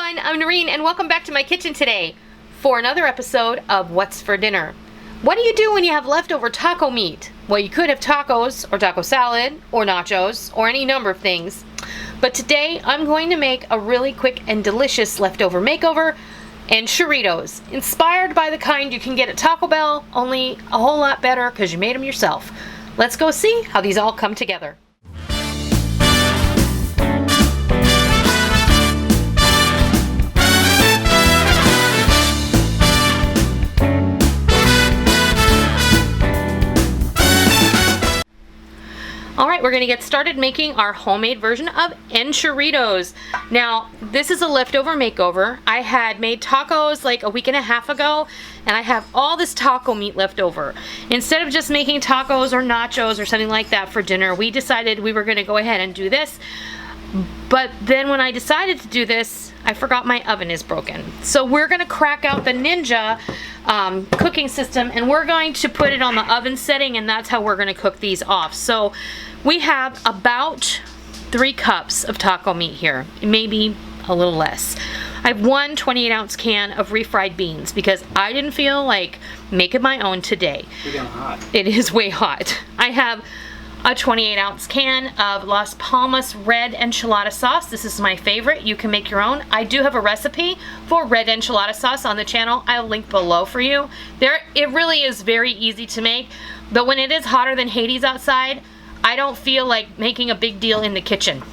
everyone, I'm Noreen and welcome back to my kitchen today for another episode of What's for Dinner. What do you do when you have leftover taco meat? Well, you could have tacos or taco salad or nachos or any number of things. But today I'm going to make a really quick and delicious leftover makeover, Enchiritos, inspired by the kind you can get at Taco Bell, only a whole lot better because you made them yourself. Let's go see how these all come together. Alright, we're going to get started making our homemade version of Enchiritos. Now, this is a leftover makeover. I had made tacos like a week and a half ago, and I have all this taco meat left over. Instead of just making tacos or nachos or something like that for dinner, we decided we were going to go ahead and do this. But then when I decided to do this, I forgot my oven is broken. So we're going to crack out the Ninja cooking system, and we're going to put it on the oven setting, and that's how we're going to cook these off. So we have about 3 cups of taco meat here, maybe a little less. I have one 28-ounce can of refried beans because I didn't feel like making my own today. It's getting hot. It is way hot. I have a 28-ounce can of Las Palmas red enchilada sauce. This is my favorite. You can make your own. I do have a recipe for red enchilada sauce on the channel. I'll link below for you. It really is very easy to make, but when it is hotter than Hades outside, I don't feel like making a big deal in the kitchen.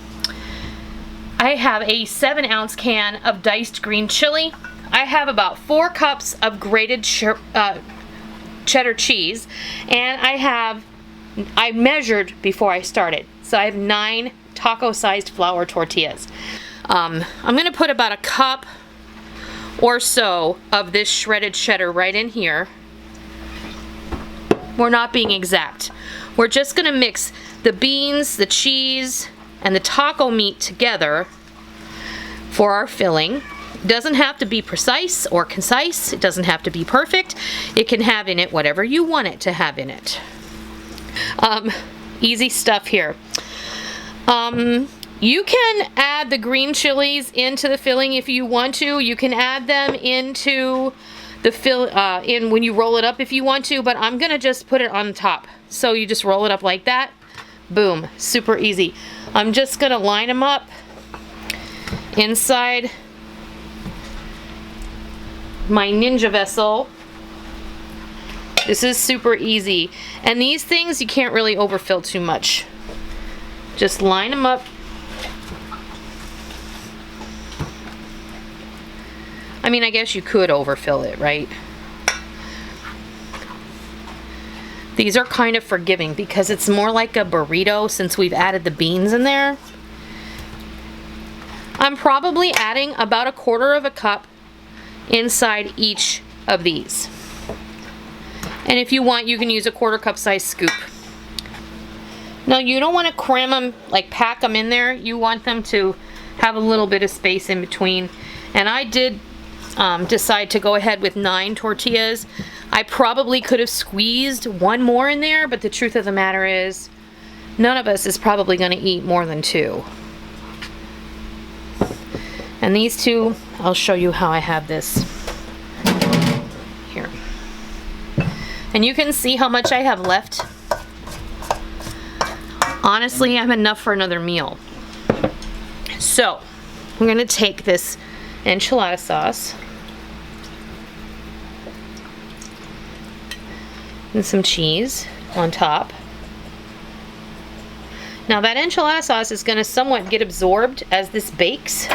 I have a 7-ounce can of diced green chili. I have about 4 cups of grated cheddar cheese, and I measured before I started, so I have 9 taco-sized flour tortillas. I'm going to put about a cup or so of this shredded cheddar right in here. We're not being exact. We're just going to mix the beans, the cheese, and the taco meat together for our filling. It doesn't have to be precise or concise. It doesn't have to be perfect. It can have in it whatever you want it to have in it. Easy stuff here. You can add the green chilies into the filling if you want to. You can add them into the in when you roll it up if you want to, but I'm gonna just put it on top. So you just roll it up like that. Boom, super easy. I'm just gonna line them up inside my Ninja vessel. This is super easy. And these things you can't really overfill too much. Just line them up. I mean, I guess you could overfill it, right? These are kind of forgiving because it's more like a burrito since we've added the beans in there. I'm probably adding about 1/4 cup inside each of these. And if you want, you can use a 1/4 cup size scoop. Now, you don't want to cram them, like pack them in there. You want them to have a little bit of space in between. And I did decide to go ahead with 9 tortillas. I probably could have squeezed 1 more in there, but the truth of the matter is, none of us is probably going to eat more than 2. And these 2, I'll show you how I have this. Here. And you can see how much I have left. Honestly, I have enough for another meal. So, I'm going to take this enchilada sauce and some cheese on top. Now that enchilada sauce is going to somewhat get absorbed as this bakes.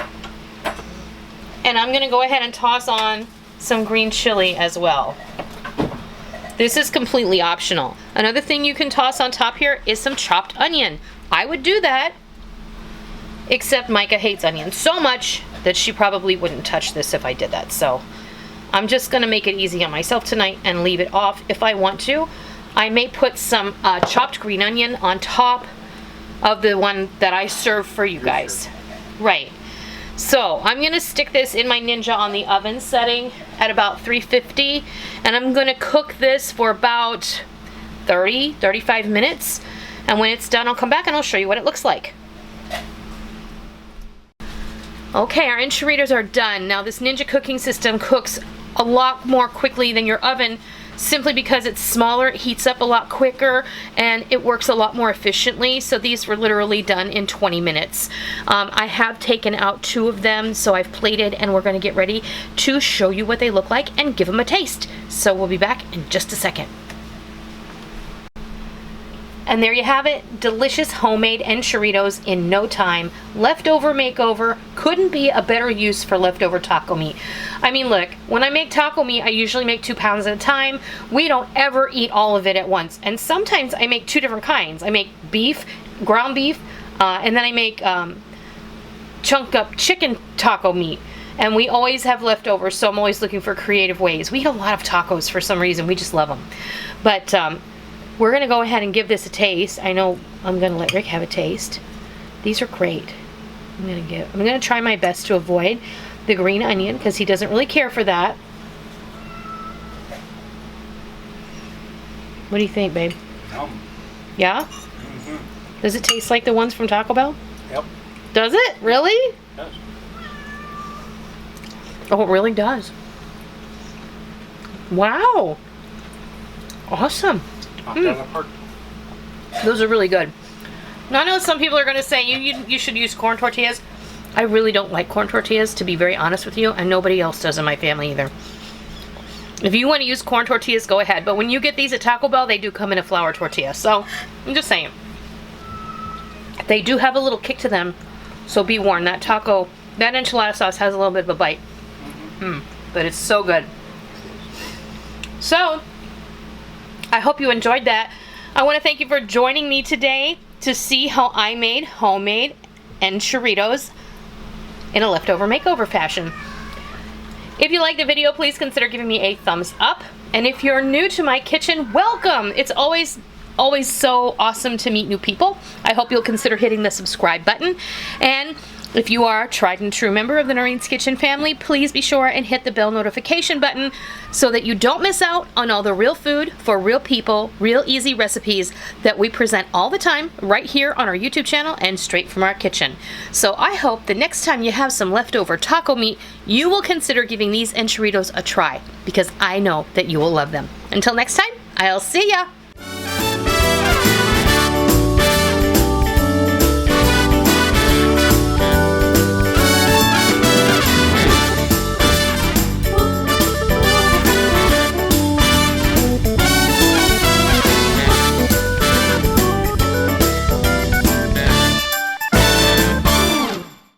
And I'm going to go ahead and toss on some green chili as well. This is completely optional. Another thing you can toss on top here is some chopped onion. I would do that, except Micah hates onions so much that she probably wouldn't touch this if I did that. So I'm just going to make it easy on myself tonight and leave it off if I want to. I may put some chopped green onion on top of the one that I serve for you guys. Right. So I'm going to stick this in my Ninja on the oven setting at about 350, and I'm going to cook this for about 35 minutes, and when it's done I'll come back and I'll show you what it looks like. Okay, our enchiritos are done. Now this Ninja cooking system cooks a lot more quickly than your oven, simply because it's smaller, it heats up a lot quicker, and it works a lot more efficiently. So these were literally done in 20 minutes. I have taken out 2 of them, so I've plated, and we're gonna get ready to show you what they look like and give them a taste. So we'll be back in just a second. And there you have it, delicious homemade enchiritos in no time. Leftover makeover, couldn't be a better use for leftover taco meat. I mean, look, when I make taco meat, I usually make 2 pounds at a time. We don't ever eat all of it at once. And sometimes I make 2 different kinds. I make beef, ground beef, and then I make chunk up chicken taco meat. And we always have leftovers, so I'm always looking for creative ways. We eat a lot of tacos for some reason. We just love them. But we're going to go ahead and give this a taste. I know I'm going to let Rick have a taste. These are great. I'm going to try my best to avoid the green onion because he doesn't really care for that. What do you think, babe? Yum. Yeah? Mm-hmm. Does it taste like the ones from Taco Bell? Yep. Does it? Really? It does. Oh, it really does. Wow. Awesome. Those are really good. Now I know some people are going to say you should use corn tortillas. I really don't like corn tortillas, to be very honest with you, and nobody else does in my family either. If you want to use corn tortillas, go ahead. But when you get these at Taco Bell, they do come in a flour tortilla. So I'm just saying. They do have a little kick to them, so be warned. That enchilada sauce has a little bit of a bite. But it's so good. So I hope you enjoyed that. I want to thank you for joining me today to see how I made homemade enchiritos in a leftover makeover fashion. If you liked the video, please consider giving me a thumbs up. And if you're new to my kitchen, welcome. It's always so awesome to meet new people. I hope you'll consider hitting the subscribe button. And if you are a tried and true member of the Noreen's Kitchen family, please be sure and hit the bell notification button so that you don't miss out on all the real food for real people, real easy recipes that we present all the time right here on our YouTube channel and straight from our kitchen. So I hope the next time you have some leftover taco meat, you will consider giving these enchiritos a try, because I know that you will love them. Until next time, I'll see ya!